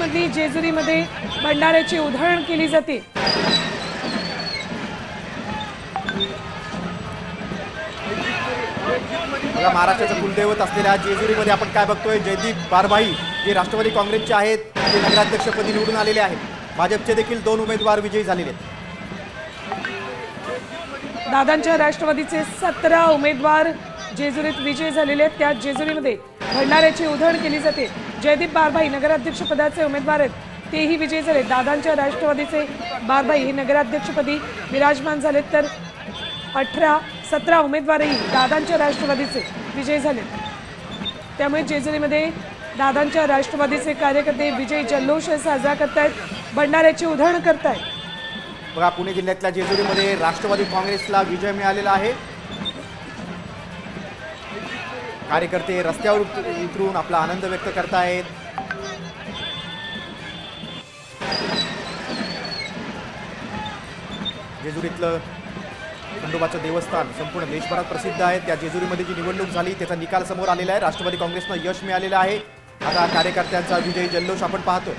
मधली जेजुरीमध्ये भंडाऱ्याची उधळण केली जाते। बघा, महाराष्ट्राचं कुलदैवत असलेल्या जेजुरीमध्ये आपण काय बघतोय, जयदीप बारभाई जे राष्ट्रवादी काँग्रेसचे आहेत ते नगराध्यक्षपदी निवडून आलेले आहेत। भाजपचे देखील 2 उमेदवार विजयी झालेले आहेत। दादांच्या राष्ट्रवादीचे 17 उमेदवार जेजुरीत विजयी झालेले आहेत। त्यात जेजुरीमध्ये भंडाऱ्याची उधळण केली जाते। जयदीप बारभाई नगराध्यक्ष पदाचे उमेदवार आहेत, तेही विजयी झाले। दादांच्या राष्ट्रवादीचे बारभाई हे नगराध्यक्षपदी विराजमान झालेत, तर 17 उमेदवारही दादांच्या राष्ट्रवादीचे विजयी झाले। त्यामुळे जेजुरीमध्ये दादांच्या राष्ट्रवादीचे कार्यकर्ते विजयी जल्लोष साजरा करतायत, भंडाऱ्याची उधळण करतायत। बघा, पुणे जिल्ह्यातल्या जेजुरीमध्ये राष्ट्रवादी काँग्रेसला विजय मिळालेला आहे। कार्यकर्ते रस्त्यावर उतरून आपला आनंद व्यक्त करतायत। जेजुरीतलं खंडोबाचं देवस्थान संपूर्ण देशभरात प्रसिद्ध आहे। त्या जेजुरीमध्ये जी निवडणूक झाली त्याचा निकाल समोर आलेला आहे। राष्ट्रवादी काँग्रेसनं यश मिळालेलं आहे। आता कार्यकर्त्यांचा विजयी जल्लोष आपण पाहतोय।